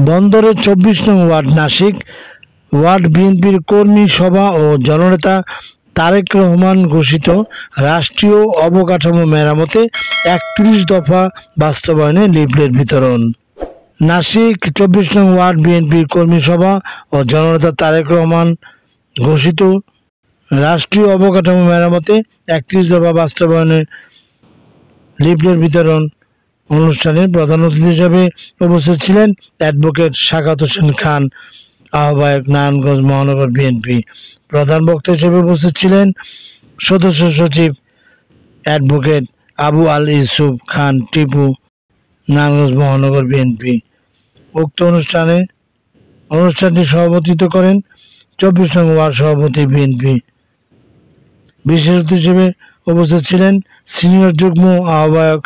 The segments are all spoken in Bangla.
বন্দরের 24 নং ওয়ার্ড নাসিক ওয়ার্ড বিএনপির কর্মী সভা ও জননেতা তারেক রহমান ঘোষিত রাষ্ট্রীয় অবকাঠামো মেরামতে 31 দফা বাস্তবায়নে লিফলেট বিতরণ। নাসিক 24 নং ওয়ার্ড বিএনপির কর্মী সভা ও জননেতা তারেক রহমান ঘোষিত রাষ্ট্রীয় অবকাঠামো মেরামতে 31 দফা বাস্তবায়নে লিফলেট বিতরণ অনুষ্ঠানে প্রধান অতিথি হিসেবে উপস্থিত ছিলেন অ্যাডভোকেট সাখাওয়াত হোসেন খান, আহ্বায়ক, নারায়ণগঞ্জ মহানগর বিএনপি। প্রধান বক্তা হিসেবে উপস্থিত ছিলেন সদস্য সচিব অ্যাডভোকেট আবু আল ইউসুফ খান টিপু, নারায়ণগঞ্জ মহানগর বিএনপি। উক্ত অনুষ্ঠানটি সভাপতিত্ব করেন 24 নং ওয়ার্ড সভাপতি বিএনপি। বিশেষ অতিথি হিসেবে উপস্থিত ছিলেন সিনিয়র যুগ্ম আহ্বায়ক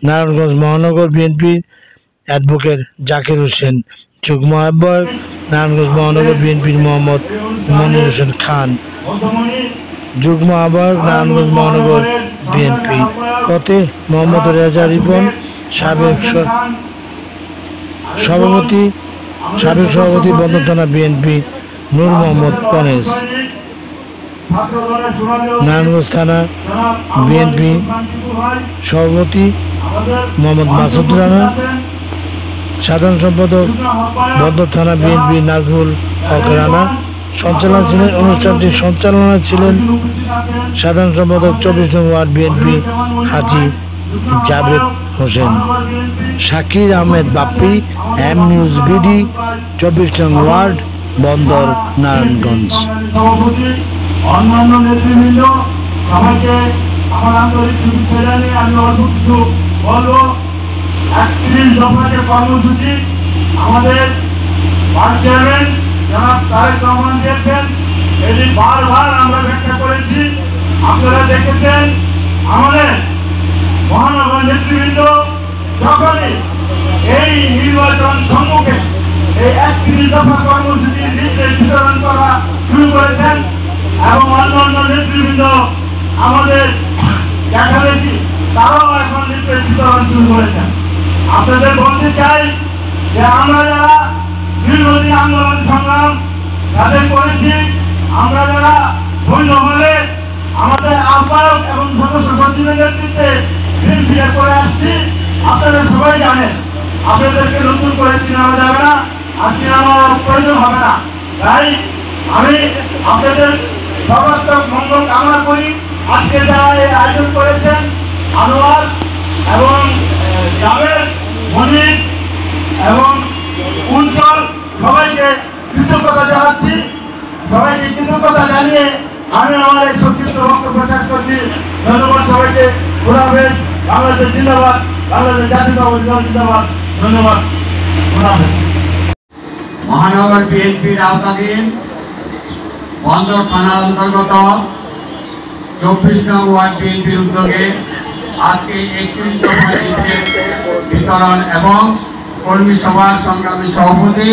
নারায়ণগঞ্জ মহানগর বিএনপি অ্যাডভোকেট জাকির হোসেন, যুগ্ম আহ্বায়ক নারায়ণগঞ্জ মহানগর বিএনপির মোহাম্মদ মনির হোসেন খান, যুগ্ম আহ্বায়ক নারায়ণগঞ্জ মহানগর বিএনপি পথে মোহাম্মদ রেজা রিপন, সাবেক সভাপতি বন্দর থানা বিএনপি নূর মোহাম্মদ পনেস, নারায়ণগঞ্জ থানা বিএনপি সভাপতি মোহাম্মদ মাসুদ রানা, সাধারণ সম্পাদক বন্দর থানা বিএনপি নাজমুল হক রানা। অনুষ্ঠানটি সঞ্চালনায় ছিলেন সাধারণ সম্পাদক 24 নং ওয়ার্ড বিএনপি হাজী Javed Hossain. Shakir Ahmed Bappi, M news BD, 24 নং ওয়ার্ড, বন্দর, নারায়ণগঞ্জ। অন্যান্য নেতৃবৃন্দ সবাইকে আমার আন্তরিক শুভেচ্ছা জানিয়ে আমি অল্প কিছু বলবো। 31 দফা যে কর্মসূচি আমাদের ভাইস চেয়ারম্যান জনাব তারেক রহমান দিয়েছেন, এটি বারবার আমরা ব্যাখ্যা করেছি। আপনারা দেখেছেন আমাদের মহানগর নেতৃবৃন্দ যখনই এই নির্বাচন সম্মুখে এই 31 দফা কর্মসূচির নির্দেশ বিতরণ করা শুরু করেছেন এবং অন্যান্য নেতৃবৃন্দ আমাদের দেখাদেখি তারাও এখন নির্দেশ বিতরণ শুরু করেছেন। আপনাদের বলতে চাই যে আমরা যারা দীর্ঘদিন আন্দোলন সংগ্রাম তাদের করেছি, আমরা যারা ধন্য হলে আমাদের আহ্বায়ক এবং সদস্য সচিবের নেতৃত্বে ফিরে করে আসছি, আপনারা সবাই জানেন। আপনাদেরকে নতুন করে চিনানো যাবে না, আর চিনানোর প্রয়োজন হবে না। তাই আমি আপনাদের সর্বাত্মক মঙ্গল কামনা করি। আজকে যারা এই আয়োজন করেছেন আনোয়ার এবং জাবেদ, মনির এবং উজ্জ্বল, সবাইকে কৃতজ্ঞতা জানাচ্ছি। সবাইকে কৃতজ্ঞতা জানিয়ে আমি আমার এই সংক্ষিপ্ত বক্তব্য শেষ করছি। ধন্যবাদ সবাইকে। খোদা হাফেজ। বাংলাদেশ জিন্দাবাদ, বাংলাদেশ জাতীয়তাবাদী দল জিন্দাবাদ। ধন্যবাদ। খোদা হাফেজ। মহানগর বিএনপির আওতাধীন বন্দর থানার অন্তর্গত 24 নং ওয়ার্ড বিএনপির উদ্যোগে আজকে 31 দফা লিফলেট বিতরণ এবং কর্মী সভার সংগ্রামী সভাপতি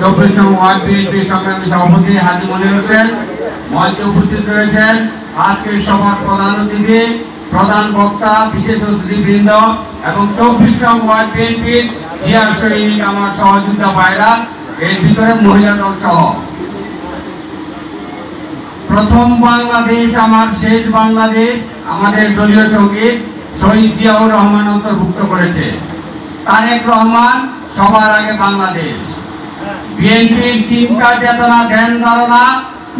24 নং ওয়ার্ড বিএনপির সংগ্রামী সভাপতি হাজী মনির হোসেন মঞ্চে উপস্থিত রয়েছেন। আজকের সভার প্রধান অতিথি, প্রধান বক্তা, বিশেষ অতিথিবৃন্দ এবং 24 নং ওয়ার্ড বিএনপির জিয়ার সৈনিক, আমার সহযোদ্ধা ভাইরা, এর ভিতরে মহিলা দল সহ। প্রথম বাংলাদেশ আমার শেষ বাংলাদেশ আমাদের দলীয় সঙ্গীত শহীদ জিয়াউর রহমান অন্তর্ভুক্ত করেছে। তারেক রহমান সবার আগে বাংলাদেশ। বিএনপির চিন্তা চেতনা, ধ্যান ধারণা,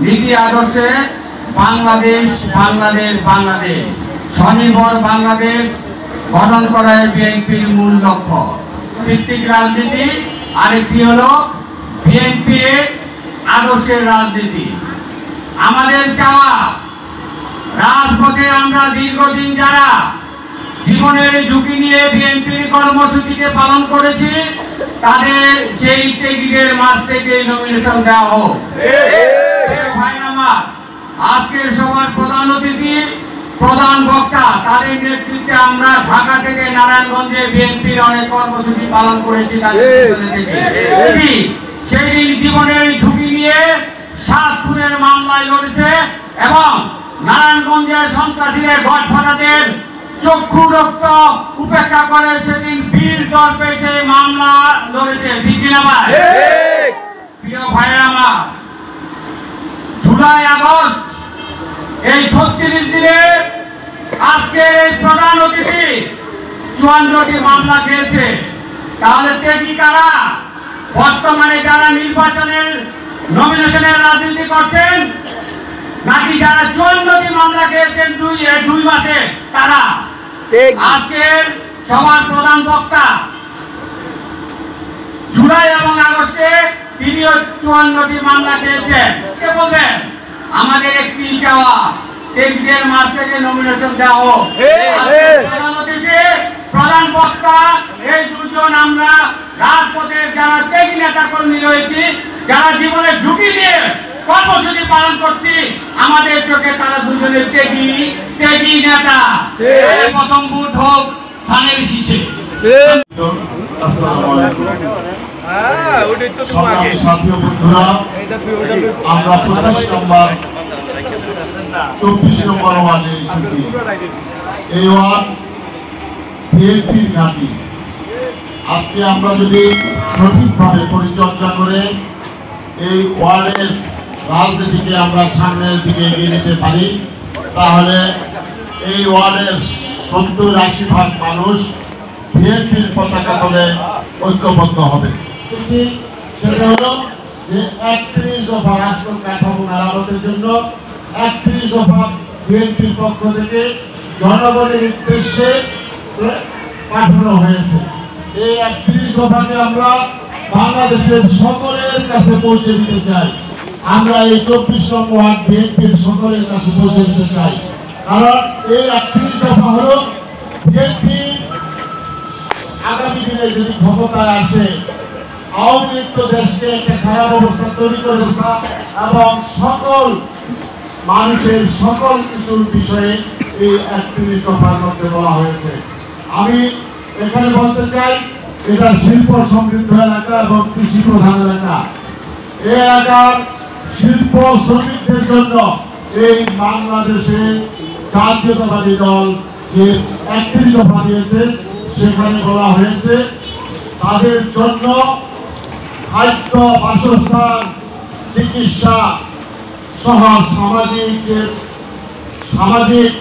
নীতি আদর্শে বাংলাদেশ বাংলাদেশ বাংলাদেশ স্বনির্ভর বাংলাদেশ গঠন করাই বিএনপির মূল লক্ষ্য। ভিত্তিক রাজনীতি আরেকটি হল বিএনপির আদর্শের রাজনীতি। আমাদের চাওয়া রাজপথে আমরা দীর্ঘদিন যারা জীবনের ঝুঁকি নিয়ে বিএনপির কর্মসূচিকে পালন করেছি, তাদের সেই ত্যাগীদের মাঝ থেকে নমিনেশন দেওয়া হোক। আজকের সভার প্রধান অতিথি, প্রধান বক্তা, তাদের নেতৃত্বে আমরা ঢাকা থেকে নারায়ণগঞ্জে বিএনপির অনেক কর্মসূচি পালন করেছি। সেই জীবনের ঝুঁকি নিয়ে 7 খুনের মামলায় লড়েছে এবং নারায়ণগঞ্জের সন্ত্রাসীদের গডফাদারদের চক্ষু রক্ত উপেক্ষা করে সেদিন বীর দল পেয়েছে, মামলা লড়েছে, ঠিক কিনা ভাই? প্রিয় ভাইয়ের আমার, জুলাই আগস্ট এই 36 দিনে আজকের এই প্রধান অতিথি 54টি মামলা খেয়েছে। তাহলে কি কারা? বর্তমানে যারা নির্বাচনের নমিনেশনের রাজনীতি করছেন, নাকি যারা 54টি মামলা খেয়েছেন 2 মাসে, তারা? আজকের সবার প্রধান বক্তা জুলাই এবং আগস্টে তিনিও 54টি মামলা খেয়েছেন। কে বলবেন? আমাদের একটি চাওয়া, 23 মাস থেকে নমিনেশন দেওয়া হোক। প্রধান অতিথি, প্রধান বক্তা, এই দুজন আমরা রাজপথের যারা ত্যাগী নেতা কর্মী রয়েছি, যারা জীবনের ঝুঁকি নিয়ে কর্মসূচি পালন করছি, আমাদের চোখে তারা দুজনের ত্যাগী নেতা। প্রথম ভোট হোক ধানের শীষে। সাথী বন্ধুরা, আমরা 24 নম্বর ওয়ার্ডে এসেছি। এই ওয়ার্ড বিএনপির ঘাঁটি। আজকে আমরা যদি সঠিকভাবে পরিচর্যা করে এই ওয়ার্ডের রাজনীতিকে আমরা সামনের দিকে এগিয়ে নিতে পারি, তাহলে এই ওয়ার্ডের 70-80% মানুষ বিএনপির পতাকা তলে ঐক্যবদ্ধ হবে। সেটা হলো যে 31 দফা রাষ্ট্র কাঠামো মেরামতের জন্য 31 দফা বিএনপির পক্ষ থেকে জনগণের উদ্দেশ্যে পাঠানো হয়েছে। এই 31 দফাকে আমরা বাংলাদেশের সকলের কাছে পৌঁছে দিতে চাই। আমরা এই 24 নম্বর ওয়ার্ড বিএনপির সকলের কাছে পৌঁছে দিতে চাই। কারণ এই 31 দফা হল বিএনপি আগামী দিনে যদি ক্ষমতায় আসে, আওয়ামী লীগ তো দেশকে একটা খারাপ অবস্থা তৈরি করে এবং সকল মানুষের সকল কিছুর বিষয়ে এই 31 দফার মধ্যে বলা হয়েছে। আমি এখানে বলতে চাই, এটা শিল্প সমৃদ্ধ এলাকা এবং কৃষি প্রধান এলাকা। এই এলাকার শিল্প শ্রমিকদের জন্য এই বাংলাদেশের জাতীয়তাবাদী দল যে 31 দফা দিয়েছে, সেখানে বলা হয়েছে তাদের জন্য খাদ্য, বাসস্থান, চিকিৎসা সহ সামাজিক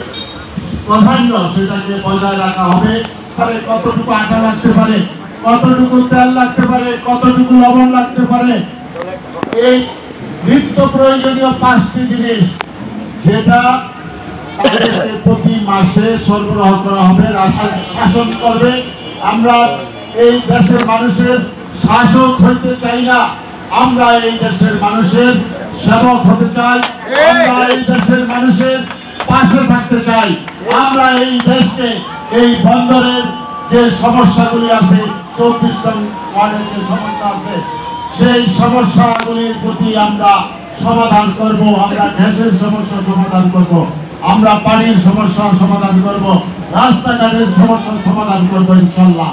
প্রাধান্য সেটাকে বজায় রাখা হবে। কতটুকু আটা লাগতে পারে, কতটুকু তেল লাগতে পারে, কতটুকু লবণ লাগতে পারে, এই নিত্য প্রয়োজনীয় 5টি জিনিস যেটা প্রতি মাসে সরবরাহ করা হবে, শাসন করবে। আমরা এই দেশের মানুষের শাসক হইতে চাই না, আমরা এই দেশের মানুষের সেবক হতে চাই। আমরা এই দেশের মানুষের পাশে থাকতে চাই। আমরা এই দেশকে এই বন্দরের যে সমস্যাগুলি আছে, 24 নং ওয়ার্ডের যে সমস্যা আছে, সেই সমস্যাগুলির প্রতি আমরা সমাধান করব। আমরা গ্যাসের সমস্যার সমাধান করব, আমরা পানির সমস্যার সমাধান করব, রাস্তাঘাটের সমস্যার সমাধান করব ইনশাআল্লাহ।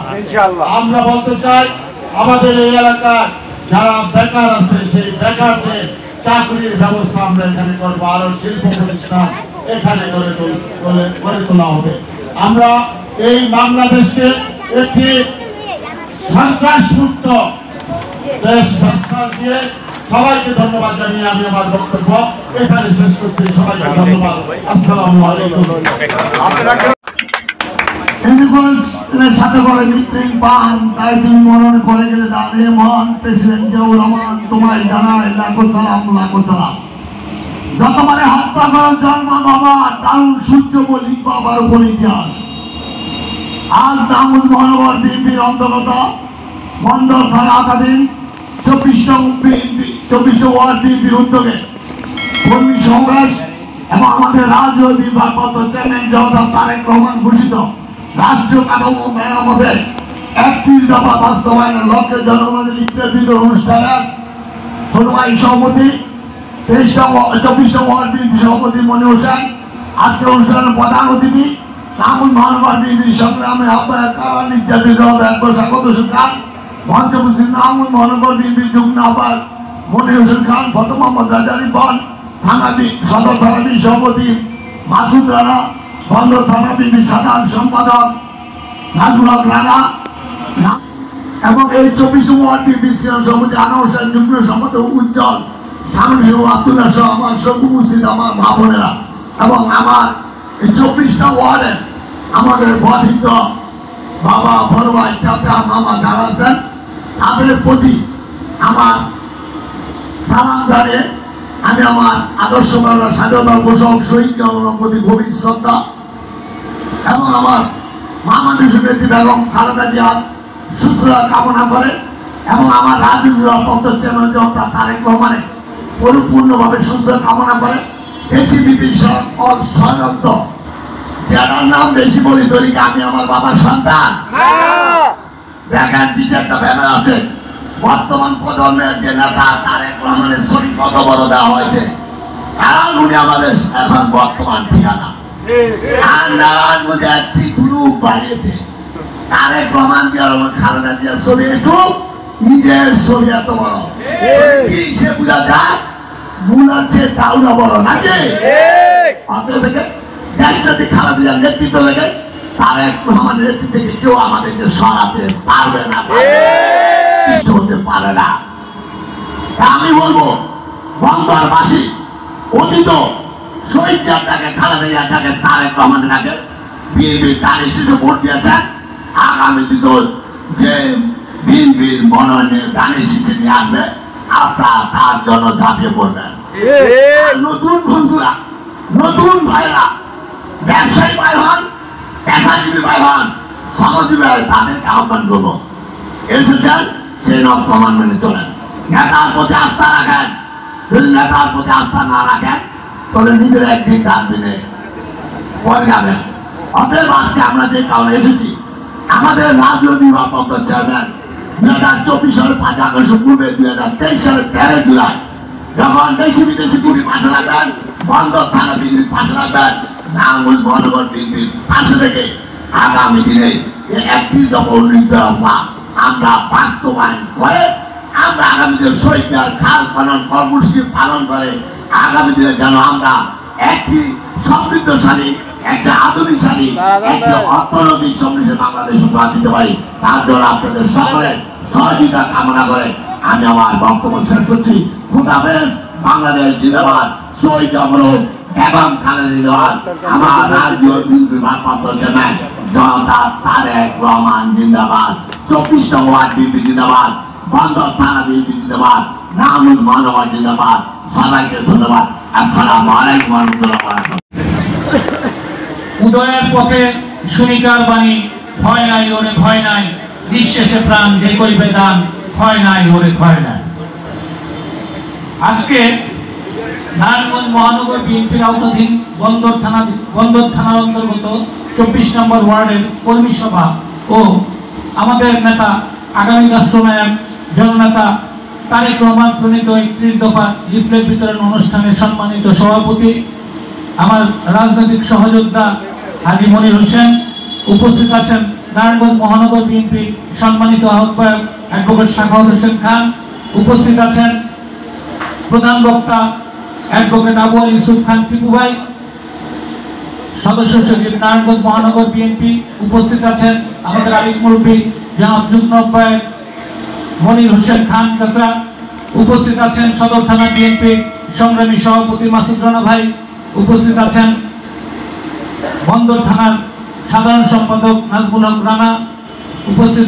আমরা বলতে চাই, আমাদের এই এলাকার যারা বেকার আছে, সেই বেকারদের চাকরির ব্যবস্থা আমরা এখানে করব। আরো শিল্প প্রতিষ্ঠান এখানে গড়ে তোলা হবে। আমরা এই বাংলাদেশকে একটি সন্ত্রাসমুক্ত দেশ সংস্কার দিয়ে সবাইকে ধন্যবাদ জানিয়ে আমি আমার বক্তব্য এখানে শেষ করছি। সবাইকে ধন্যবাদ। আসসালামু আলাইকুম। সাথে করে মিত্রিং পান, তাই তুমি মরণ করে গেলে দাঁড়িয়ে মহান প্রেসিডেন্ট জিয়াউর রহমান, তোমায় জানাই লাখো সালাম, লাখো সালাম। যতবারে হত্যা করার জন্ম বাবা, দারুণ সূর্য বলি বাবার উপর ইতিহাস। আজ দামুদ মহানগর বিএনপির অন্তর্গত মন্ডল থানা আওতাধীন 24 ওয়ার্ড বিএনপির উদ্যোগে কর্মী সমাবেশ এবং আমাদের রাজনৈতিক ভারপ্রাপ্ত চেয়ারম্যান জনতা তারেক রহমান ঘোষিত রাষ্ট্রীয় কাঠামো মেরামতের 31 দফা বাস্তবায়নের লক্ষ্যে জনগণের বিপ্লবী অনুষ্ঠানের ছোট ভাই সভাপতি 24 নং ওয়ার্ড বিএনপি সভাপতি মনির হোসেন, আজকের অনুষ্ঠানের প্রধান অতিথি দামুদ মহানগর বিএনপি সংগ্রামী আহ্বায়ক কারা নির্যাতিত একবার স্বাগত খান, মঞ্চে উপস্থিত দামুদ মহানগর বিএনপি যুগ্ম আহ্বায়ক মনির হোসেন খান, ফতেহ মোহাম্মদ রাজা রিপন, থানা সদর থানা সভাপতি মাসুদ রানা, বন্দর থানা বিএনপির সাধারণ সম্পাদক নাজমুল হক রানা এবং এই 24 ওয়ার্ড বিএনপির সভাপতি আনোয়ার হোসেন, যুগ্ম সম্পাদক উজ্জ্বল, সামনে আব্দুল্লাহ সহ আমার সব উপস্থিত আমার মা বোনেরা এবং আমার এই 24টা ওয়ার্ডে আমাদের বর্ধিত বাবা, বড় ভাই, চাচা, মামা যারা আছেন তাদের প্রতি আমার সালাম জানিয়ে আমি আমার আদর্শ স্বাধীনতা ঘোষক শহীদ জনগণের প্রতি গভীর শ্রদ্ধা এবং আমার মামা নেত্রী বেগম খালেদা জিয়ার সুস্থতা কামনা করে এবং আমার রাজনীতি পক্ষ চেয়ারম্যান জনতা তারেক রহমানের পরিপূর্ণভাবে সুস্থতা কামনা করে। দেশি বিদেশি ষড়যন্ত্র যার নাম বেশি বলি তরিকে আমি আমার বাবার সন্তান দেখেন পিছিয়ে একটা ব্যানার আছে, বর্তমান প্রজন্মের যে নেতা তারেক রহমানের শরীর কত বড় দেওয়া হয়েছে, কারণ উনি আমাদের এখন বর্তমান ঠিকানা গ্রুপ বাড়িয়েছে। তারেক রহমান খালেদা জিয়ার ছবি একটু নিজের ছবি এত বড় সে বোঝা যায় মূলাচ্ছে তাওনা বড় নাকি অন্তর থেকে দেশটাতে খালেদা জিয়ার নেতৃত্ব থেকে তারেক রহমানের নেতৃত্ব থেকে কেউ আমাদেরকে সরাতে পারবে না, হতে পারে না। আমি বলবো বন্দরবাসী অতীত শহীদ জিয়াটাকে, খালেদা জিয়াটাকে, তারেক রহমানটাকে বিএনপির তারিখ হিসেবে ভোট দিয়েছেন। আগামী দিন যে বিএনপির মনোনয়নের দানি হিসেবে নিয়ে আসবে আপনারা তার জন্য ঝাঁপিয়ে পড়বেন। নতুন বন্ধুরা, নতুন ভাইরা, ব্যবসায়ী ভাই হন, পেশাজীবী ভাই হন, শ্রমজীবী ভাই, তাদেরকে আহ্বান করবো এসেছেন সেই রকম প্রমাণ মেনে চলেন। নেতার প্রতি আস্থা রাখেন, যদি নেতার প্রতি আস্থা না রাখেন তবে নিজের একদিন ডাস্টবিনে পড়ে যাবেন। অতএব আজকে আমরা যে কারণে এসেছি, আমাদের রাজনৈতিক পক্ষ চেয়ারম্যান 2024 সালের 5 আগস্ট পূর্বে 2023 সালের 13 জুলাই যখন দেশি বিদেশি কুড়ি পাশে রাখবেন, বন্দর থানা বিএনপির পাশে রাখবেন, নারায়ণগঞ্জ মহানগর বিএনপির পাশে থেকে আগামী দিনে 31 দফা উন্নীত আমরা বাস্তবায়ন করে আমরা আগামী দিনে শহীদ খাল খনন কর্মসূচি পালন করে আগামী দিনে যেন আমরা একটি সমৃদ্ধশালী, একটা আধুনিকশালী, একটা অর্থনৈতিক সমৃদ্ধ বাংলাদেশ উপহার দিতে পারি। তার জন্য আপনাদের সকলের সহযোগিতা কামনা করে আমি আমার বক্তব্য শেষ করছি। খোদাফেজ, বাংলাদেশ জিন্দাবাদ, শহীদ অমরণ এবং খালেদা জিন্দাবাদ। আমার রাজ্য বিএনপির ভারপ্রাপ্ত চেয়ারম্যান জনতা তারেক রহমান জিন্দাবাদ, 24 ওয়ার্ড বিএনপি জিন্দাবাদ, বন্দর থানা বিএনপি জিন্দাবাদ, নামুল মানবাদ জিন্দাবাদ। সবাইকে ধন্যবাদ। আসসালামু আলাইকুম ওয়া রাহমাতুল্লাহ। উদয়ের পথে শুনিকার বাণী, ভয় নাই ওরে ভয় নাই, নিঃশেষে প্রাণ যে করিবে দান, ভয় নাই ওরে ভয় নাই। আজকে নারায়ণগঞ্জ মহানগর বিএনপির আওতাধীন বন্দর থানার অন্তর্গত 24 নম্বর ওয়ার্ডের কর্মী সভা ও আমাদের নেতা, আগামী রাষ্ট্রনায়ক জননেতা তারেক রহমান প্রণীত 31 দফা লিফলেট বিতরণ অনুষ্ঠানে সম্মানিত সভাপতি, আমার রাজনৈতিক সহযোদ্ধা হাজী মনির হোসেন, উপস্থিত আছেন নারায়ণগঞ্জ মহানগর বিএনপি সম্মানিত আহ্বায়ক অ্যাডভোকেট সাখাওয়াত হোসেন খান, উপস্থিত আছেন প্রধান বক্তা অ্যাডভোকেট আবু আলী ইউসুফ খান টিপু ভাই, সদস্য সচিব নারায়ণগঞ্জ মহানগর বিএনপি, উপস্থিত আছেন আমাদের আলিক মুরব্বী জনাব যুগ্ম আহ্বায়ক মনির হোসেন খান চাচা, উপস্থিত আছেন সদর থানা বিএনপির সংগ্রামী সভাপতি মাসুদ রানা ভাই, উপস্থিত আছেন বন্দর থানার সাধারণ সম্পাদক নাজমুল হক রানা, উপস্থিত